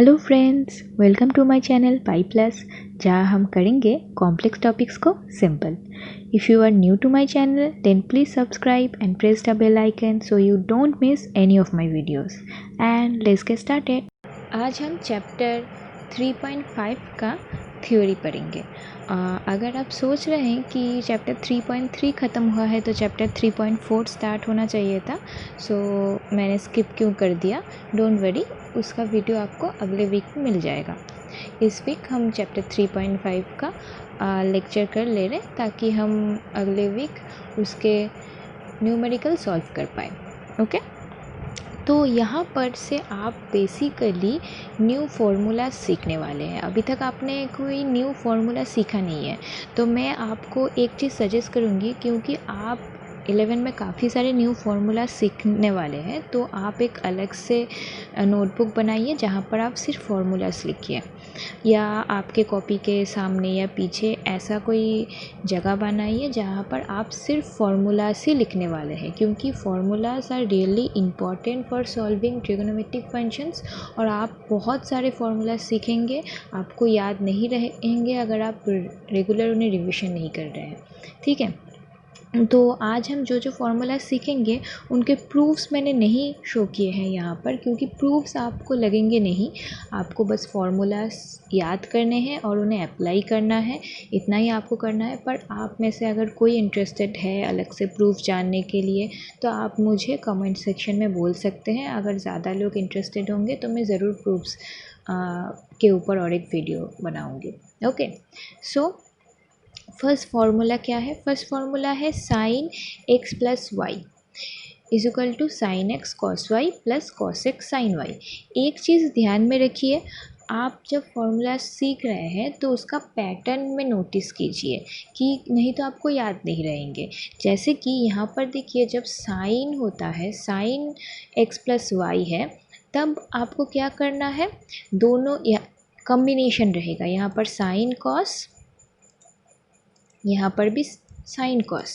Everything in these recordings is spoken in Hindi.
Hello friends, welcome to my channel pi plus, जहाँ हम करेंगे कॉम्प्लेक्स टॉपिक्स को simple. If you are new to my channel then please subscribe and press the bell icon so you don't miss any of my videos. And let's get started. आज हम चैप्टर 3.5 का थ्योरी पढ़ेंगे। अगर आप सोच रहे हैं कि चैप्टर 3.3 ख़त्म हुआ है तो चैप्टर 3.4 स्टार्ट होना चाहिए था, सो मैंने स्किप क्यों कर दिया, डोंट वरी, उसका वीडियो आपको अगले वीक में मिल जाएगा। इस वीक हम चैप्टर 3.5 का लेक्चर कर ले रहे ताकि हम अगले वीक उसके न्यूमेरिकल सॉल्व कर पाए। ओके, तो यहाँ पर से आप बेसिकली न्यू फार्मूला सीखने वाले हैं। अभी तक आपने कोई न्यू फार्मूला सीखा नहीं है, तो मैं आपको एक चीज़ सजेस्ट करूँगी, क्योंकि आप 11 में काफ़ी सारे न्यू फार्मूला सीखने वाले हैं, तो आप एक अलग से नोटबुक बनाइए जहाँ पर आप सिर्फ फार्मूलास लिखिए, या आपके कॉपी के सामने या पीछे ऐसा कोई जगह बनाइए जहाँ पर आप सिर्फ फार्मूलास ही लिखने वाले हैं, क्योंकि formulas are really important for solving trigonometric functions. और आप बहुत सारे फार्मूलास सीखेंगे, आपको याद नहीं रहेंगे अगर आप रेगुलर उन्हें रिविज़न नहीं कर रहे हैं। ठीक है, तो आज हम जो फार्मूला सीखेंगे उनके प्रूफ्स मैंने नहीं शो किए हैं यहाँ पर, क्योंकि प्रूफ्स आपको लगेंगे नहीं, आपको बस फार्मूलास याद करने हैं और उन्हें अप्लाई करना है, इतना ही आपको करना है। पर आप में से अगर कोई इंटरेस्टेड है अलग से प्रूफ जानने के लिए, तो आप मुझे कमेंट सेक्शन में बोल सकते हैं। अगर ज़्यादा लोग इंटरेस्टेड होंगे तो मैं ज़रूर प्रूफ्स के ऊपर और एक वीडियो बनाऊँगी। ओके, सो फर्स्ट फार्मूला क्या है? फर्स्ट फार्मूला है sine x plus y is equal to sine x cos y plus cos x sine y. एक चीज़ ध्यान में रखिए, आप जब फार्मूला सीख रहे हैं तो उसका पैटर्न में नोटिस कीजिए, कि नहीं तो आपको याद नहीं रहेंगे। जैसे कि यहाँ पर देखिए, जब साइन होता है, साइन एक्स प्लस वाई है, तब आपको क्या करना है, दोनों कॉम्बिनेशन रहेगा। यहाँ पर साइन कॉस, यहाँ पर भी साइन कॉस,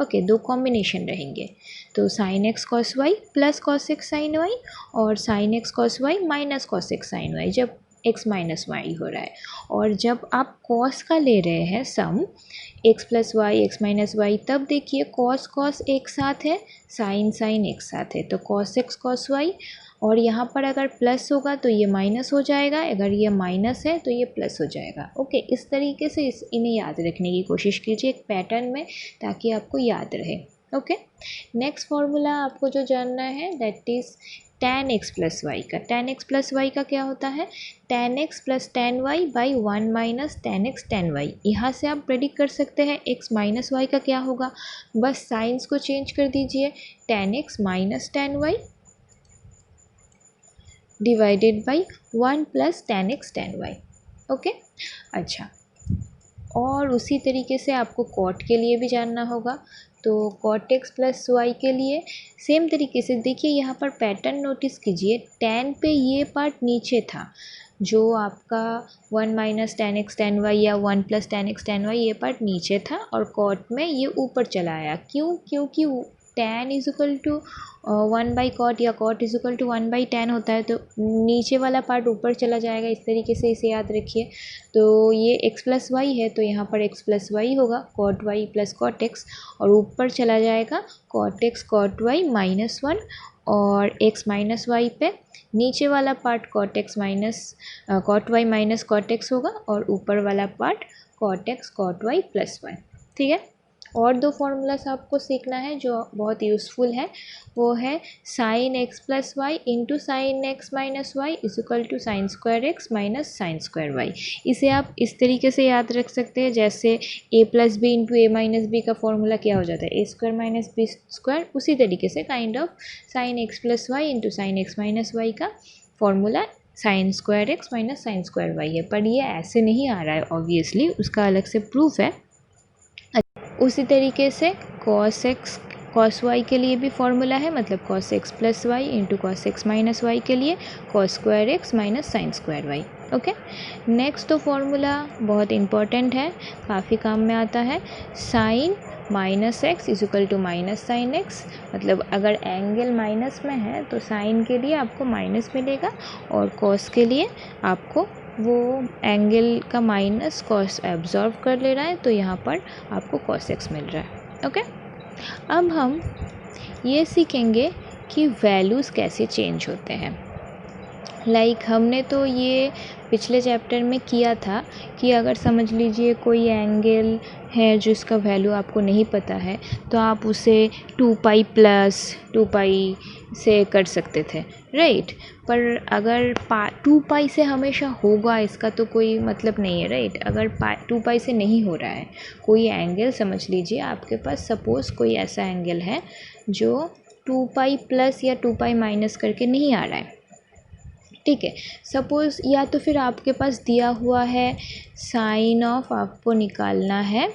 ओके, दो कॉम्बिनेशन रहेंगे। तो sine x cos y plus cos x sine y, और sine x cos y minus cos x sine y, जब एक्स माइनस वाई हो रहा है। और जब आप कॉस का ले रहे हैं sum, x plus y x minus y, तब देखिए कॉस कॉस एक साथ है, साइन साइन एक साथ है, तो कॉस एक्स कॉस वाई। और यहाँ पर अगर प्लस होगा तो ये माइनस हो जाएगा, अगर ये माइनस है तो ये प्लस हो जाएगा। ओके, इस तरीके से इन्हें याद रखने की कोशिश कीजिए एक पैटर्न में, ताकि आपको याद रहे। ओके, नेक्स्ट फार्मूला आपको जो जानना है that is tan x plus y का। tan x प्लस वाई का क्या होता है? tan x plus tan y by 1 minus tan x tan y। यहाँ से आप प्रेडिक्ट कर सकते हैं x माइनस वाई का क्या होगा, बस साइंस को चेंज कर दीजिए, tan x minus tan y divided by 1 plus tan x tan y। Okay, अच्छा, और उसी तरीके से आपको कॉट के लिए भी जानना होगा, तो कॉट एक्स प्लस वाई के लिए सेम तरीके से देखिए, यहाँ पर पैटर्न नोटिस कीजिए, tan पे ये पार्ट नीचे था, जो आपका 1 minus tan x tan y या 1 plus tan x tan y, ये पार्ट नीचे था, और कॉट में ये ऊपर चला आया। क्यों? क्योंकि tan is equal to 1 by cot, या cot is equal to 1 by tan होता है, तो नीचे वाला पार्ट ऊपर चला जाएगा। इस तरीके से इसे याद रखिए। तो ये x प्लस वाई है, तो यहाँ पर x प्लस वाई होगा, cot y plus cot x, और ऊपर चला जाएगा cot x cot y minus 1, और x माइनस वाई पे नीचे वाला part cot x minus cot y minus cot x होगा, और ऊपर वाला part cot x cot y plus 1। ठीक है, और दो फार्मूलास आपको सीखना है जो बहुत यूज़फुल है, वो है sine x plus y into sine x minus y is equal to sine square x minus sine square y. इसे आप इस तरीके से याद रख सकते हैं, जैसे a plus b into a minus b का फॉर्मूला क्या हो जाता है, a square minus b square. उसी तरीके से kind of sine x plus y into sine x minus y का formula sine square x minus sine square y है, पर ये ऐसे नहीं आ रहा है, ऑब्वियसली उसका अलग से प्रूफ है। उसी तरीके से कॉस एक्स कॉस वाई के लिए भी फॉर्मूला है, मतलब cos x plus y into cos x minus y के लिए cos square x minus sine square y. Okay, next तो फॉर्मूला बहुत इंपॉर्टेंट है, काफ़ी काम में आता है, sine minus x is equal to minus sine x, मतलब अगर एंगल माइनस में है तो साइन के लिए आपको माइनस मिलेगा और कॉस के लिए आपको वो एंगल का माइनस कॉस एब्जॉर्व कर ले रहा है, तो यहाँ पर आपको कॉस एक्स मिल रहा है। ओके, अब हम ये सीखेंगे कि वैल्यूज़ कैसे चेंज होते हैं। हमने तो ये पिछले चैप्टर में किया था कि अगर समझ लीजिए कोई एंगल है जिसका वैल्यू आपको नहीं पता है, तो आप उसे 2 पाई प्लस 2 पाई से कर सकते थे, राइट। पर अगर 2 पाई से हमेशा होगा इसका तो कोई मतलब नहीं है, राइट। अगर 2 पाई से नहीं हो रहा है कोई एंगल, समझ लीजिए आपके पास सपोज़ कोई ऐसा एंगल है जो 2 पाई प्लस या 2 पाई माइनस करके नहीं आ रहा है, ठीक है। सपोज़ या तो फिर आपके पास दिया हुआ है साइन ऑफ, आपको निकालना है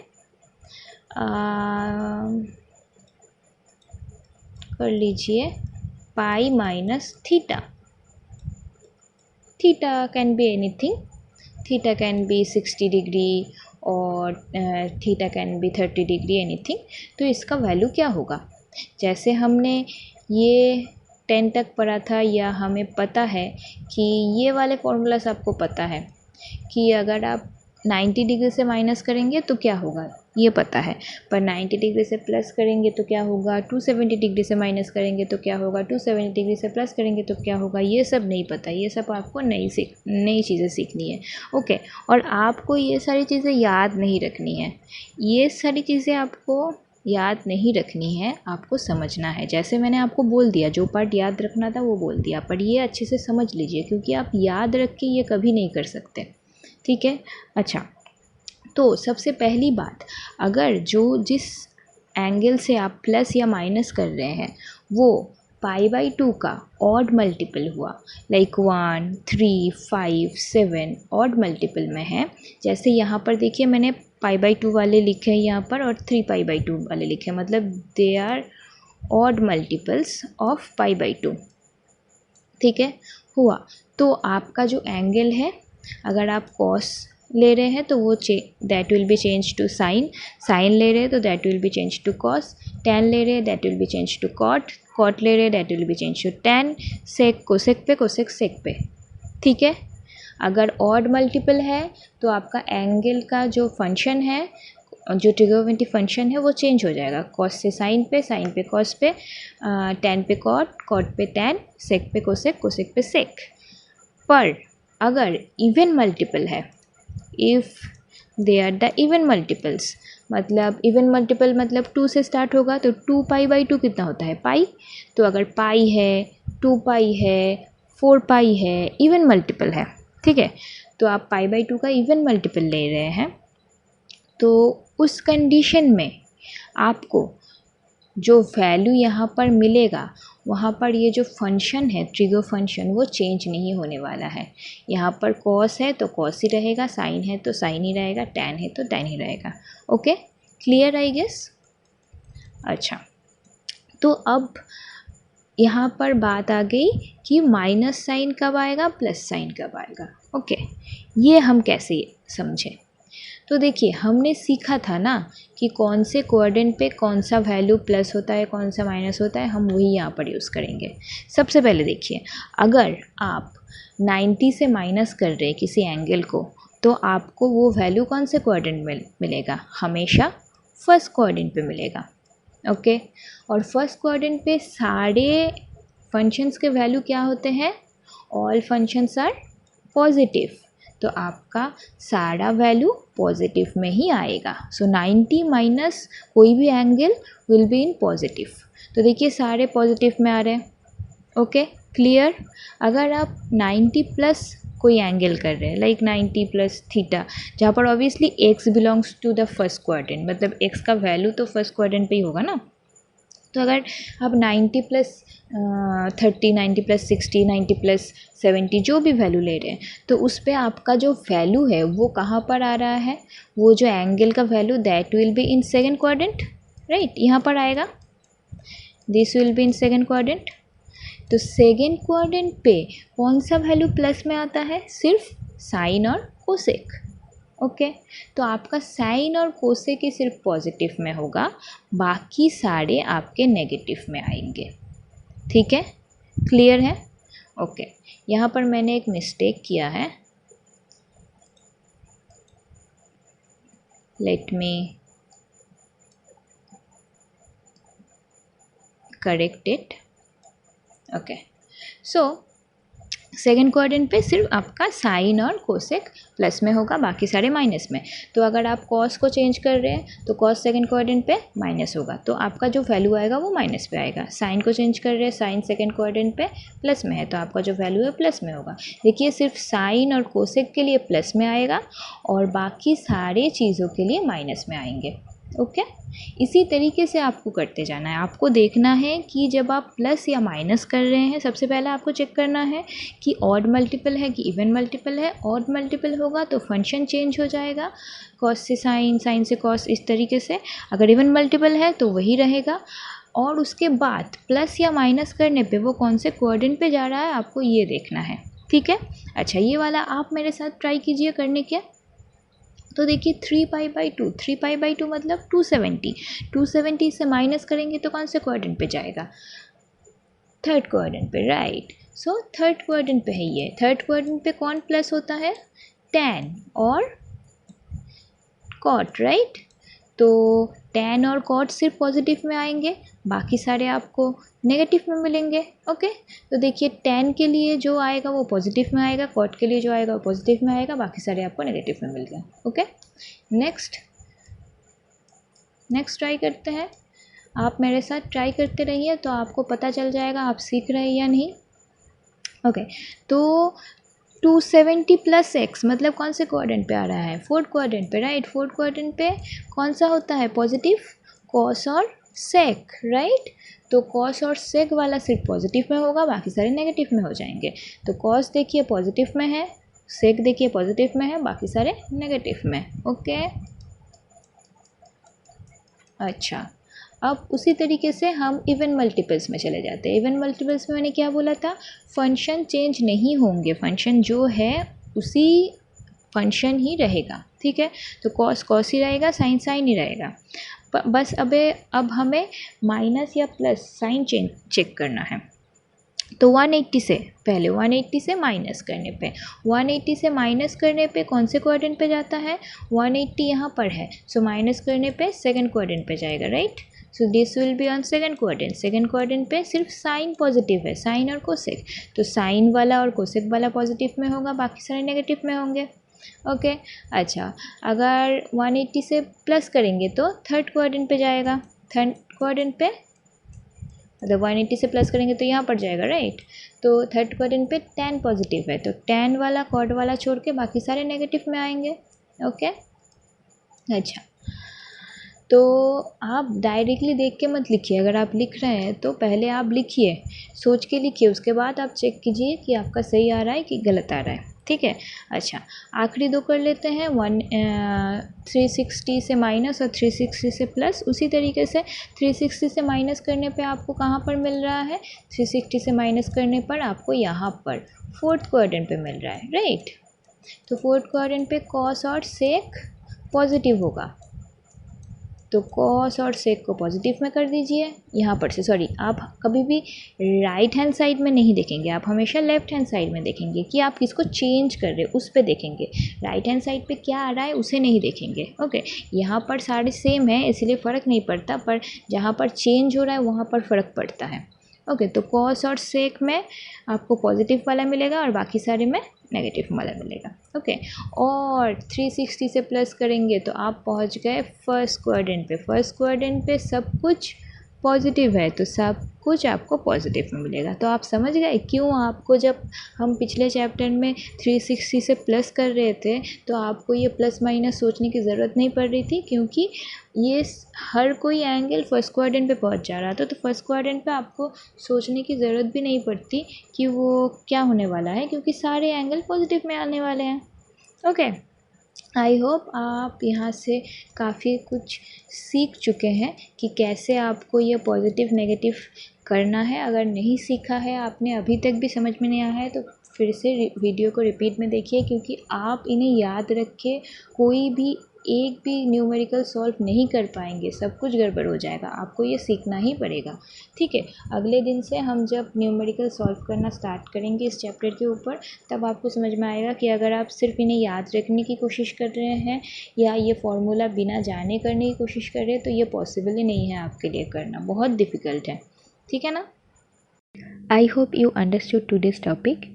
कर लीजिए pi minus theta. Theta can be anything, theta can be 60 degree और theta can be 30 degree, anything. तो इसका वैल्यू क्या होगा, जैसे हमने ये 10 तक पढ़ा था, या हमें पता है कि ये वाले फॉर्मूलास आपको पता है कि अगर आप 90 डिग्री से माइनस करेंगे तो क्या होगा, ये पता है। पर 90 डिग्री से प्लस करेंगे तो क्या होगा, 270 डिग्री से माइनस करेंगे तो क्या होगा, 270 डिग्री से प्लस करेंगे तो क्या होगा, ये सब नहीं पता। ये सब आपको नई चीज़ें सीखनी है। ओके, और आपको ये सारी चीज़ें याद नहीं रखनी है। ये सारी चीज़ें आपको याद नहीं रखनी है, आपको समझना है। जैसे मैंने आपको बोल दिया, जो पार्ट याद रखना था वो बोल दिया, पर ये अच्छे से समझ लीजिए, क्योंकि आप याद रख के ये कभी नहीं कर सकते, ठीक है। अच्छा, तो सबसे पहली बात, अगर जिस एंगल से आप प्लस या माइनस कर रहे हैं वो π/2 का ऑड मल्टीपल हुआ, 1, 3, 5, 7 ऑड मल्टीपल में है। जैसे यहाँ पर देखिए मैंने π/2 वाले लिखे हैं यहाँ पर और 3π/2 वाले लिखे हैं, मतलब they are odd multiples of π/2, ठीक है। हुआ तो आपका जो एंगल है, अगर आप कॉस ले रहे हैं तो वो that will be change to sine, sine ले रहे हैं तो that will be change to cos, tan ले रहे हैं that will be change to cot, cot ले रहे हैं that will be change to tan, sec cosec पे, कोसेक सेक पे, ठीक है। अगर ऑड मल्टीपल है तो आपका एंगल का जो फंक्शन है, जो ट्रिग्नोमेट्रिक फंक्शन है वो चेंज हो जाएगा, कॉस से साइन पे, साइन पे कॉस पे, टैन पे कॉट, कॉट पे टैन, सेक पे कोसेक, कोसेक पे सेक। पर अगर इवन मल्टीपल है, if they are the even multiples, मतलब इवन मल्टीपल मतलब 2 से स्टार्ट होगा, तो 2π/2 कितना होता है, पाई। तो अगर पाई है, 2 पाई है, 4 पाई है, इवन मल्टीपल है, ठीक है। तो आप π/2 का इवन मल्टीपल ले रहे हैं, तो उस कंडीशन में आपको जो वैल्यू यहाँ पर मिलेगा, वहाँ पर ये जो फंक्शन है ट्रिगो फंक्शन, वो चेंज नहीं होने वाला है। यहाँ पर कॉस है तो कॉस ही रहेगा, साइन है तो साइन ही रहेगा, टैन है तो टैन ही रहेगा। Okay, clear I guess. अच्छा, तो अब यहाँ पर बात आ गई कि माइनस साइन कब आएगा, प्लस साइन कब आएगा। ओके, ये हम कैसे समझें। तो देखिए हमने सीखा था ना कि कौन से कोऑर्डिनेट पे कौन सा वैल्यू प्लस होता है, कौन सा माइनस होता है, हम वही यहाँ पर यूज़ करेंगे। सबसे पहले देखिए, अगर आप 90 से माइनस कर रहे हैं किसी एंगल को, तो आपको वो वैल्यू कौन से कोऑर्डिनेट में मिलेगा, हमेशा फर्स्ट कोऑर्डिनेट पे मिलेगा। ओके, और फर्स्ट कोऑर्डिनेट पे सारे फंक्शंस के वैल्यू क्या होते हैं, ऑल फंक्शंस आर पॉजिटिव, तो आपका सारा वैल्यू पॉजिटिव में ही आएगा। सो 90 माइनस कोई भी angle will be in positive. तो देखिए सारे पॉजिटिव में आ रहे हैं। Okay, clear. अगर आप 90 प्लस कोई एंगल कर रहे हैं, लाइक 90 प्लस थीटा, जहाँ पर obviously x belongs to the first quadrant, मतलब एक्स का वैल्यू तो फर्स्ट क्वाड्रेंट पे ही होगा ना। तो अगर आप 90 प्लस 30, 90 प्लस 60, 90 प्लस 70 जो भी वैल्यू ले रहे हैं, तो उस पर आपका जो वैल्यू है वो कहाँ पर आ रहा है, वो जो एंगल का value that will be in second quadrant, right, यहाँ पर आएगा, this will be in second quadrant. तो सेकंड क्वाड्रेंट पे कौन सा वैल्यू प्लस में आता है, सिर्फ साइन और कोसेक, ओके, तो आपका साइन और कोसेक ही सिर्फ पॉजिटिव में होगा, बाकी सारे आपके नेगेटिव में आएंगे। ठीक है, क्लियर है? ओके, यहाँ पर मैंने एक मिस्टेक किया है, let me correct it. Okay, so second quadrant पे सिर्फ आपका साइन और कोसेक प्लस में होगा, बाकी सारे माइनस में। तो अगर आप कॉस को चेंज कर रहे हैं तो कॉस सेकेंड क्वाड्रेंट पे माइनस होगा, तो आपका जो वैल्यू आएगा वो माइनस पे आएगा। साइन को चेंज कर रहे हैं, साइन सेकेंड क्वाड्रेंट पे प्लस में है, तो आपका जो वैल्यू है प्लस में होगा। देखिए, सिर्फ साइन और कोसेक के लिए प्लस में आएगा और बाकी सारे चीज़ों के लिए माइनस में आएंगे। ओके, इसी तरीके से आपको करते जाना है। आपको देखना है कि जब आप प्लस या माइनस कर रहे हैं, सबसे पहले आपको चेक करना है कि ऑड मल्टीपल है कि इवन मल्टीपल है। ऑड मल्टीपल होगा तो फंक्शन चेंज हो जाएगा, कॉस से साइन, साइन से कॉस, इस तरीके से। अगर इवन मल्टीपल है तो वही रहेगा। और उसके बाद प्लस या माइनस करने पे वो कौन से क्वाड्रेंट पे जा रहा है आपको ये देखना है। ठीक है, अच्छा, ये वाला आप मेरे साथ ट्राई कीजिए करने के। तो देखिए 3π/2, 3π/2 मतलब 270। 270 से माइनस करेंगे तो कौन से क्वाड्रेंट पे जाएगा? थर्ड क्वाड्रेंट पे, राइट। सो थर्ड क्वाड्रेंट पे है ये। थर्ड क्वाड्रेंट पे कौन प्लस होता है? tan और cot, राइट। तो tan और cot सिर्फ पॉजिटिव में आएंगे, बाकी सारे आपको नेगेटिव में मिलेंगे। ओके, तो देखिए tan के लिए जो आएगा वो पॉजिटिव में आएगा, cot के लिए जो आएगा वो पॉजिटिव में आएगा, बाकी सारे आपको नेगेटिव में मिल गए। ओके, नेक्स्ट ट्राई करते हैं। आप मेरे साथ ट्राई करते रहिए तो आपको पता चल जाएगा आप सीख रहे हैं या नहीं। ओके, तो 270 प्लस एक्स मतलब कौन से क्वाड्रेंट पे आ रहा है? फोर्थ क्वाड्रेंट पे, राइट। फोर्थ क्वाड्रेंट पे कौन सा होता है पॉजिटिव? कॉस और सेक, राइट। तो कॉस और सेक वाला सिर्फ पॉजिटिव में होगा, बाकी सारे नेगेटिव में हो जाएंगे। तो कॉस देखिए पॉजिटिव में है, सेक देखिए पॉजिटिव में है, बाकी सारे नेगेटिव में। ओके, अच्छा, अब उसी तरीके से हम इवन मल्टीपल्स में चले जाते हैं। इवन मल्टीपल्स में मैंने क्या बोला था? फंक्शन चेंज नहीं होंगे, फंक्शन जो है उसी फंक्शन ही रहेगा। ठीक है, तो कॉस कॉस ही रहेगा, साइन साइन ही रहेगा। बस अब हमें माइनस या प्लस साइन चेक करना है। तो 180 से पहले 180 से माइनस करने पे 180 से माइनस करने पे कौन से क्वाड्रेंट पे जाता है? 180 यहाँ पर है, सो माइनस करने पे सेकंड क्वाड्रेंट पे जाएगा, right. So this will be on second quadrant. Second quadrant पे सिर्फ साइन पॉजिटिव है, साइन और कोसेक, तो साइन वाला और कोसेक वाला पॉजिटिव में होगा, बाकी सारे नेगेटिव में होंगे। ओके, अच्छा, अगर 180 से प्लस करेंगे तो थर्ड क्वाड्रेंट पे जाएगा। थर्ड क्वाड्रेंट पे मतलब 180 से प्लस करेंगे तो यहाँ पर जाएगा, राइट। तो थर्ड क्वाड्रेंट पे tan पॉजिटिव है, तो tan वाला कॉट वाला छोड़ के बाकी सारे नेगेटिव में आएंगे। ओके, अच्छा, तो आप डायरेक्टली देख के मत लिखिए। अगर आप लिख रहे हैं तो पहले आप लिखिए, सोच के लिखिए, उसके बाद आप चेक कीजिए कि आपका सही आ रहा है कि गलत आ रहा है। ठीक है, अच्छा, आखिरी दो कर लेते हैं। 360 से माइनस और 360 से प्लस। उसी तरीके से 360 से माइनस करने पे आपको कहाँ पर मिल रहा है? 360 से माइनस करने पर आपको यहाँ पर फोर्थ क्वाड्रेंट पे मिल रहा है, राइट। तो फोर्थ क्वाड्रेंट पे कॉस और सेक पॉजिटिव होगा, तो कॉस और सेक को पॉजिटिव में कर दीजिए। यहाँ पर से सॉरी, आप कभी भी राइट हैंड साइड में नहीं देखेंगे, आप हमेशा लेफ्ट हैंड साइड में देखेंगे कि आप किसको चेंज कर रहे हैं, उस पर देखेंगे। राइट हैंड साइड पे क्या आ रहा है उसे नहीं देखेंगे। ओके, यहाँ पर सारे सेम है इसलिए फ़र्क नहीं पड़ता, पर जहाँ पर चेंज हो रहा है वहाँ पर फ़र्क पड़ता है। ओके, तो कॉस और सेक में आपको पॉजिटिव वाला मिलेगा और बाकी सारे में नेगेटिव वाला मिलेगा। ओके, और 360 से प्लस करेंगे तो आप पहुंच गए फर्स्ट क्वाड्रेंट पे। फर्स्ट क्वाड्रेंट पे सब कुछ पॉजिटिव है, तो सब कुछ आपको पॉजिटिव में मिलेगा। तो आप समझ गए क्यों आपको जब हम पिछले चैप्टर में 360 से प्लस कर रहे थे तो आपको ये प्लस माइनस सोचने की ज़रूरत नहीं पड़ रही थी, क्योंकि ये हर कोई एंगल फर्स्ट क्वाड्रेंट पे पहुंच जा रहा था। तो फर्स्ट क्वाड्रेंट पे आपको सोचने की ज़रूरत भी नहीं पड़ती कि वो क्या होने वाला है, क्योंकि सारे एंगल पॉजिटिव में आने वाले हैं। ओके, आई होप आप यहाँ से काफ़ी कुछ सीख चुके हैं कि कैसे आपको ये पॉजिटिव नेगेटिव करना है। अगर नहीं सीखा है आपने, अभी तक भी समझ में नहीं आया है, तो फिर से वीडियो को रिपीट में देखिए, क्योंकि आप इन्हें याद रख के कोई भी एक भी न्यूमेरिकल सॉल्व नहीं कर पाएंगे, सब कुछ गड़बड़ हो जाएगा। आपको ये सीखना ही पड़ेगा, ठीक है। अगले दिन से हम जब न्यूमेरिकल सॉल्व करना स्टार्ट करेंगे इस चैप्टर के ऊपर, तब आपको समझ में आएगा कि अगर आप सिर्फ इन्हें याद रखने की कोशिश कर रहे हैं या ये फॉर्मूला बिना जाने करने की कोशिश कर रहे हैं, तो ये पॉसिबल ही नहीं है आपके लिए करना, बहुत डिफ़िकल्ट है, ठीक है ना। I hope you understood today's topic.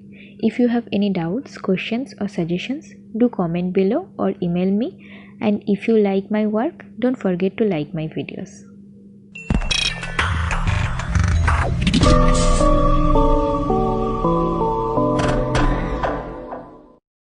If you have any doubts, questions or suggestions, do comment below or email me. And if you like my work, don't forget to like my videos.